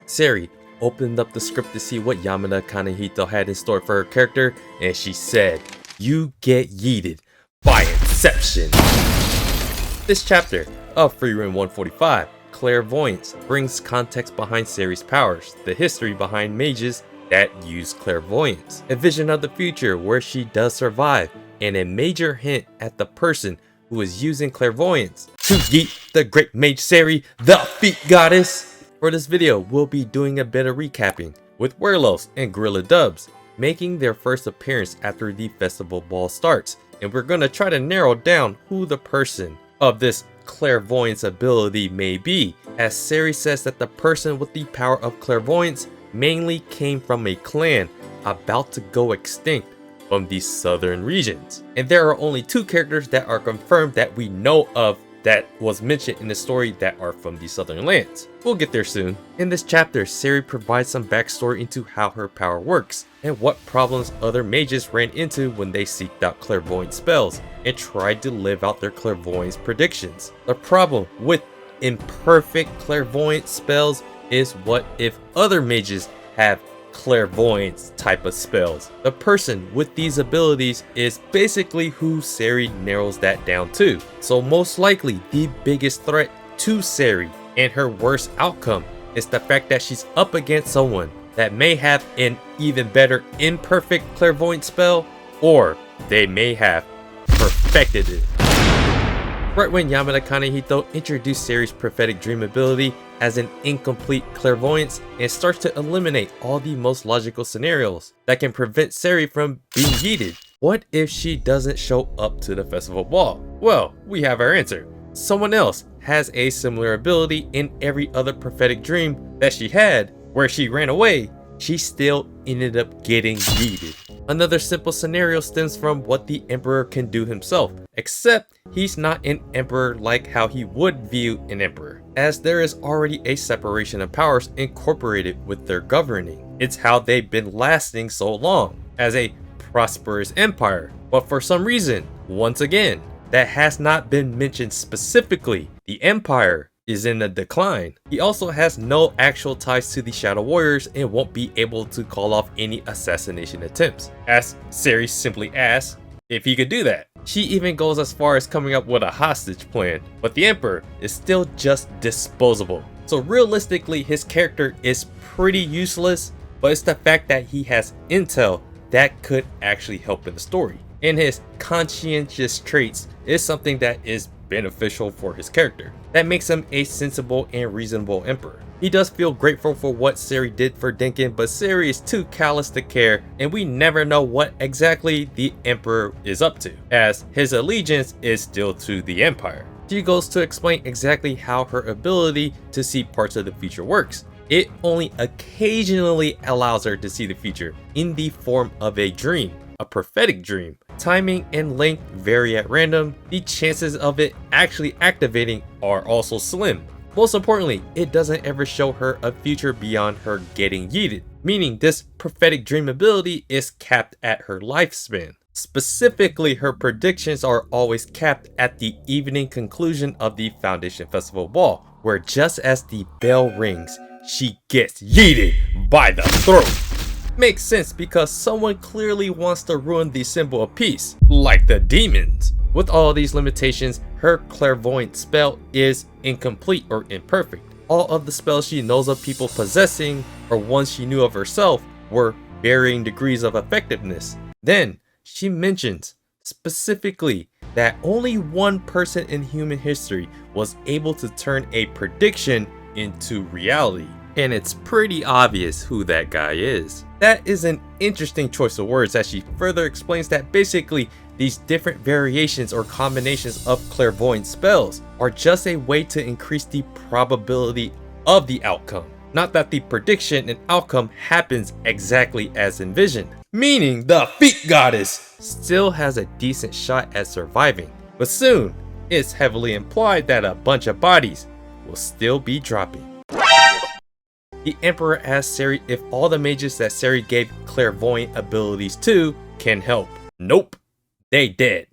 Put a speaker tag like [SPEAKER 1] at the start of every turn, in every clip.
[SPEAKER 1] Serie opened up the script to see what Yamada Kanehito had in store for her character, and she said, "You get yeeted by Inception." This chapter of Frieren 145, Clairvoyance, brings context behind Serie's powers, the history behind mages that use clairvoyance, a vision of the future where she does survive, and a major hint at the person who is using clairvoyance to yeet the great mage Serie, the feet goddess. For this video, we'll be doing a bit of recapping, with Werlos and Gorilla Dubs making their first appearance after the festival ball starts, and we're gonna try to narrow down who the person of this clairvoyance ability may be, as Serie says that the person with the power of clairvoyance mainly came from a clan about to go extinct from the southern regions. And there are only two characters that are confirmed that we know of that was mentioned in the story that are from the southern lands. We'll get there soon. In this chapter, Serie provides some backstory into how her power works and what problems other mages ran into when they seeked out clairvoyant spells and tried to live out their clairvoyance predictions. The problem with imperfect clairvoyant spells is what if other mages have clairvoyance type of spells. The person with these abilities is basically who Serie narrows that down to. So most likely the biggest threat to Serie and her worst outcome is the fact that she's up against someone that may have an even better imperfect clairvoyant spell, or they may have perfected it. Right when Yamada Kanehito introduced Serie's prophetic dream ability as an incomplete clairvoyance and starts to eliminate all the most logical scenarios that can prevent Serie from being yeeted. What if she doesn't show up to the festival ball? Well, we have our answer. Someone else has a similar ability in every other prophetic dream that she had, where she ran away, she still ended up getting yeeted. Another simple scenario stems from what the Emperor can do himself, except he's not an Emperor like how he would view an Emperor, as there is already a separation of powers incorporated with their governing. It's how they've been lasting so long, as a prosperous empire. But for some reason, once again, that has not been mentioned specifically, the Empire is in a decline. He also has no actual ties to the Shadow Warriors and won't be able to call off any assassination attempts, as Serie simply asks if he could do that. She even goes as far as coming up with a hostage plan, but the Emperor is still just disposable. So realistically, his character is pretty useless, but it's the fact that he has intel that could actually help in the story. And his conscientious traits is something that is beneficial for his character. That makes him a sensible and reasonable emperor. He does feel grateful for what Serie did for Denkin, but Serie is too callous to care, and we never know what exactly the emperor is up to, as his allegiance is still to the empire. She goes to explain exactly how her ability to see parts of the future works. It only occasionally allows her to see the future in the form of a dream, a prophetic dream. Timing and length vary at random. The chances of it actually activating are also slim. Most importantly, it doesn't ever show her a future beyond her getting yeeted, meaning this prophetic dream ability is capped at her lifespan. Specifically, her predictions are always capped at the evening conclusion of the Foundation Festival Ball, where just as the bell rings, she gets yeeted by the throat. Makes sense because someone clearly wants to ruin the symbol of peace, like the demons. With all these limitations, her clairvoyant spell is incomplete or imperfect. All of the spells she knows of people possessing, or ones she knew of herself, were varying degrees of effectiveness. Then, she mentions specifically that only one person in human history was able to turn a prediction into reality. And it's pretty obvious who that guy is. That is an interesting choice of words, as she further explains that basically these different variations or combinations of clairvoyant spells are just a way to increase the probability of the outcome. Not that the prediction and outcome happens exactly as envisioned. Meaning the feet goddess still has a decent shot at surviving. But soon, it's heavily implied that a bunch of bodies will still be dropping. The Emperor asks Serie if all the mages that Serie gave clairvoyant abilities to can help. Nope, they dead.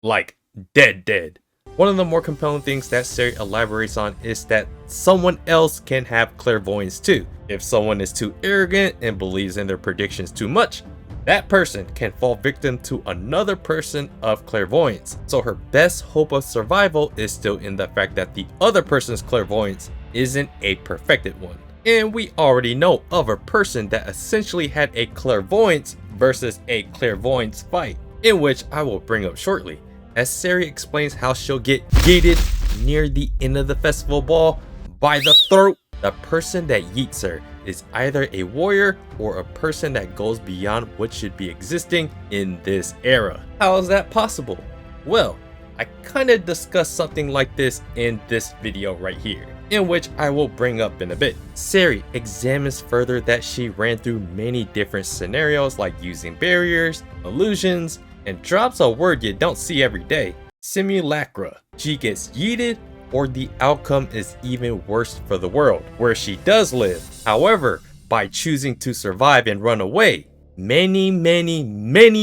[SPEAKER 1] Like dead. One of the more compelling things that Serie elaborates on is that someone else can have clairvoyance too. If someone is too arrogant and believes in their predictions too much, that person can fall victim to another person of clairvoyance. So her best hope of survival is still in the fact that the other person's clairvoyance isn't a perfected one. And we already know of a person that essentially had a clairvoyance versus a clairvoyance fight, in which I will bring up shortly, as Serie explains how she'll get yeeted near the end of the festival ball by the throat. The person that yeets her is either a warrior or a person that goes beyond what should be existing in this era. How is that possible? Well, I kinda discussed something like this in this video right here, in which I will bring up in a bit. Serie examines further that she ran through many different scenarios like using barriers, illusions, and drops a word you don't see every day, simulacra. She gets yeeted, or the outcome is even worse for the world where she does live. However, by choosing to survive and run away, many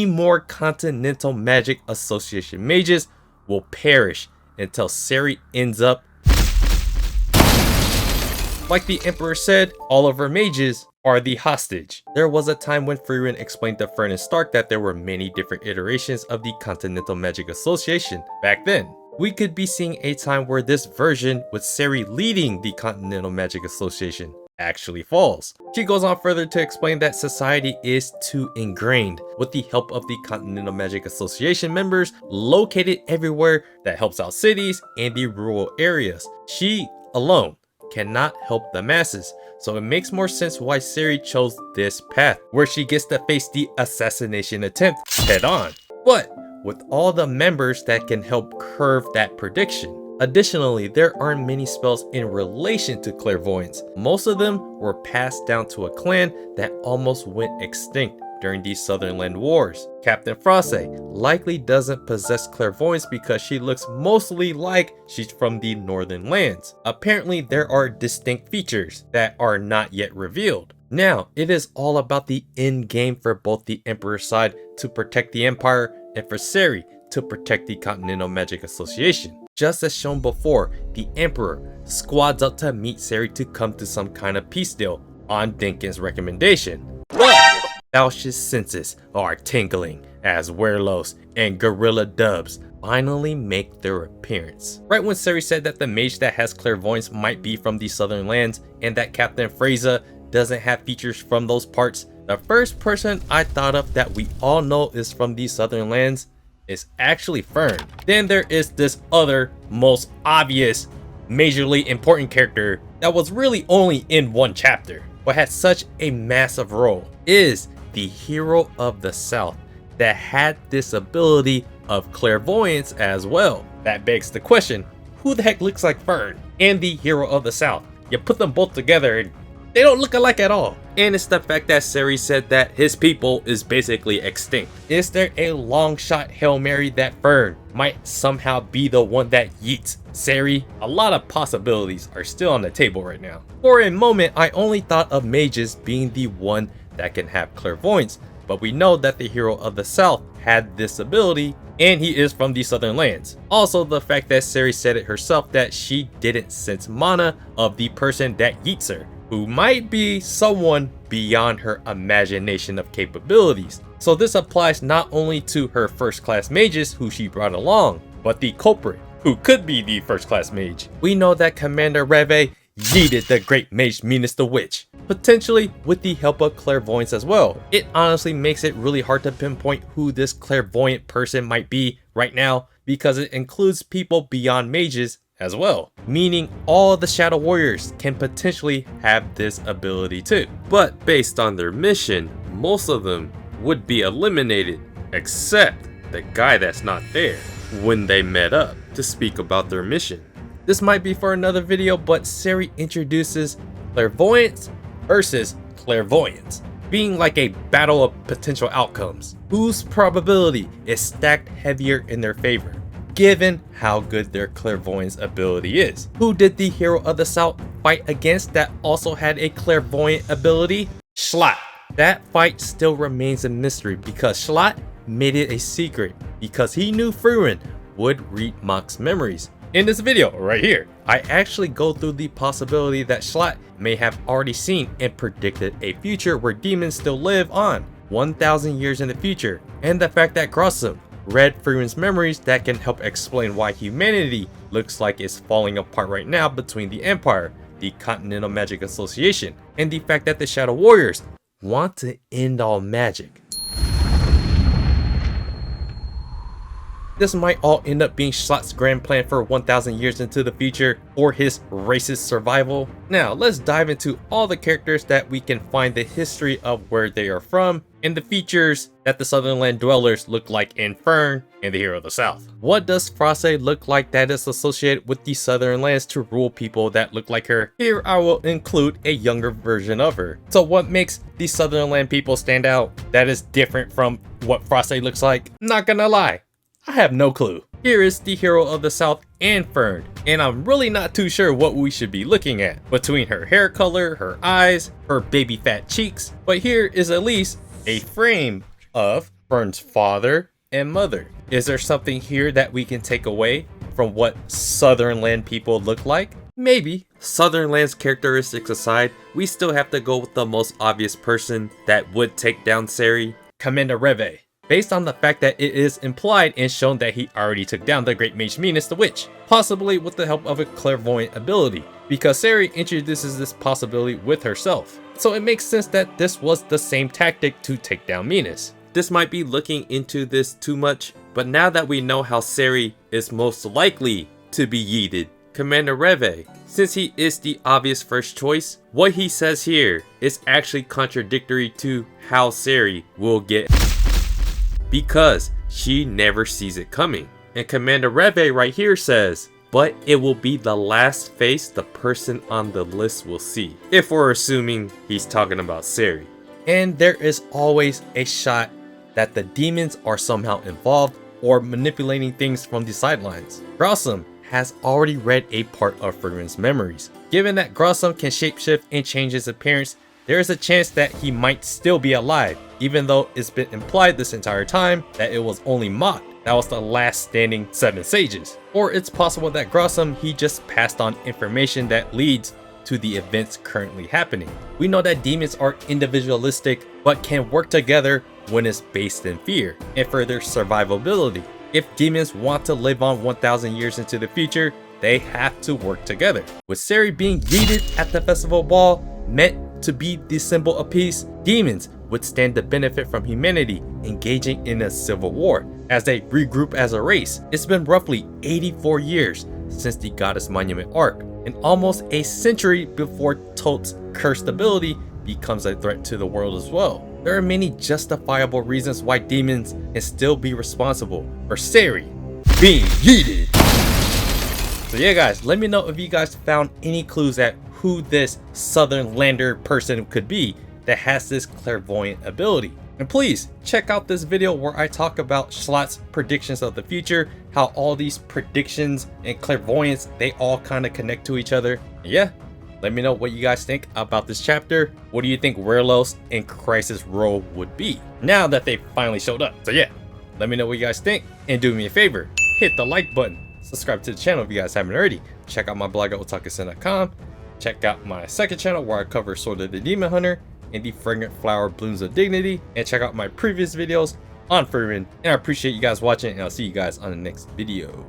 [SPEAKER 1] more Continental Magic Association mages will perish until Serie ends up, like the Emperor said, all of her mages are the hostage. There was a time when Frieren explained to Frieren and Stark that there were many different iterations of the Continental Magic Association. Back then, we could be seeing a time where this version with Serie leading the Continental Magic Association actually falls. She goes on further to explain that society is too ingrained, with the help of the Continental Magic Association members located everywhere that helps out cities and the rural areas. She alone cannot help the masses, so it makes more sense why Serie chose this path, where she gets to face the assassination attempt head on, but with all the members that can help curve that prediction. Additionally, there aren't many spells in relation to clairvoyance. Most of them were passed down to a clan that almost went extinct during the Southernland Wars. Captain Frase likely doesn't possess clairvoyance because she looks mostly like she's from the Northern Lands. Apparently, there are distinct features that are not yet revealed. Now, it is all about the end game for both the Emperor's side to protect the Empire and for Serie to protect the Continental Magic Association. Just as shown before, the Emperor squads up to meet Serie to come to some kind of peace deal on Dinkin's recommendation. Falsh's senses are tingling as Werlos and Gorilla Dubs finally make their appearance. Right when Serie said that the mage that has clairvoyance might be from the Southern Lands and that Captain Frase doesn't have features from those parts, the first person I thought of that we all know is from the Southern Lands is actually Frieren. Then there is this other, most obvious, majorly important character that was really only in one chapter, but had such a massive role, is the hero of the South that had this ability of clairvoyance as well. That begs the question, who the heck looks like Frieren and the hero of the South? You put them both together and they don't look alike at all. And it's the fact that Serie said that his people is basically extinct. Is there a long shot Hail Mary that Frieren might somehow be the one that yeets Serie? A lot of possibilities are still on the table right now. For a moment, I only thought of mages being the one that can have clairvoyance, but we know that the hero of the South had this ability and he is from the Southern Lands. Also, the fact that Serie said it herself that she didn't sense mana of the person that yeets her, who might be someone beyond her imagination of capabilities. So this applies not only to her first class mages who she brought along, but the culprit, who could be the first class mage. We know that Commander Rebe yeeted the great mage Minas the Witch, potentially with the help of clairvoyance as well. It honestly makes it really hard to pinpoint who this clairvoyant person might be right now, because it includes people beyond mages as well, meaning all the Shadow Warriors can potentially have this ability too. But based on their mission, most of them would be eliminated, except the guy that's not there when they met up to speak about their mission. This might be for another video, but Serie introduces clairvoyance versus clairvoyance, being like a battle of potential outcomes, whose probability is stacked heavier in their favor, given how good their clairvoyance ability is. Who did the hero of the South fight against that also had a clairvoyant ability? Schlatt. That fight still remains a mystery because Schlatt made it a secret because he knew Frieren would read Mock's memories. In this video right here, I actually go through the possibility that Schlatt may have already seen and predicted a future where demons still live on 1,000 years in the future, and the fact that Grossum read Frieren's memories that can help explain why humanity looks like it's falling apart right now between the Empire, the Continental Magic Association, and the fact that the Shadow Warriors want to end all magic. This might all end up being Schlatt's grand plan for 1,000 years into the future, or his racist survival. Now let's dive into all the characters that we can find the history of where they are from, and the features that the Southernland dwellers look like in Frieren and the Hero of the South. What does Frase look like that is associated with the Southernlands to rule people that look like her? Here I will include a younger version of her. So what makes the Southernland people stand out that is different from what Frase looks like? Not gonna lie, I have no clue. Here is the Hero of the South and Frieren, and I'm really not too sure what we should be looking at between her hair color, her eyes, her baby fat cheeks, but here is at least a frame of Frieren's father and mother. Is there something here that we can take away from what Southernland people look like? Maybe. Southernland's characteristics aside, we still have to go with the most obvious person that would take down Serie, Commander Rebe. Based on the fact that it is implied and shown that he already took down the Great Mage Minas the Witch, possibly with the help of a clairvoyant ability, because Serie introduces this possibility with herself. So it makes sense that this was the same tactic to take down Minas. This might be looking into this too much, but now that we know how Serie is most likely to be yeeted, Commander Rebe, since he is the obvious first choice, what he says here is actually contradictory to how Serie will get, because she never sees it coming. And Commander Rebe right here says, but it will be the last face the person on the list will see, if we're assuming he's talking about Serie. And there is always a shot that the demons are somehow involved or manipulating things from the sidelines. Grossum has already read a part of Frieren's memories. Given that Grossum can shapeshift and change his appearance, there is a chance that he might still be alive, even though it's been implied this entire time that it was only Mock that was the last standing 7 sages. Or it's possible that Grossum, he just passed on information that leads to the events currently happening. We know that demons are individualistic, but can work together when it's based in fear and for their survivability. If demons want to live on 1,000 years into the future, they have to work together. With Serie being yeeted at the festival ball, meant to be the symbol of peace, demons would stand to benefit from humanity engaging in a civil war as they regroup as a race. It's been roughly 84 years since the Goddess Monument arc, and almost a century before Tot's cursed ability becomes a threat to the world as well. There are many justifiable reasons why demons can still be responsible for Serie being yeeted. So yeah guys, let me know if you guys found any clues at who this Southernlander person could be that has this clairvoyant ability. And please check out this video where I talk about Schlatt's predictions of the future, how all these predictions and clairvoyance, they all kind of connect to each other. And yeah, let me know what you guys think about this chapter. What do you think Werlos and Crisis' role would be now that they finally showed up? So yeah, let me know what you guys think, and do me a favor, hit the like button, subscribe to the channel if you guys haven't already, check out my blog at otakusend.com. Check out my second channel where I cover Sword of the Demon Hunter and the Fragrant Flower Blooms of Dignity, and check out my previous videos on Frieren. And I appreciate you guys watching, and I'll see you guys on the next video.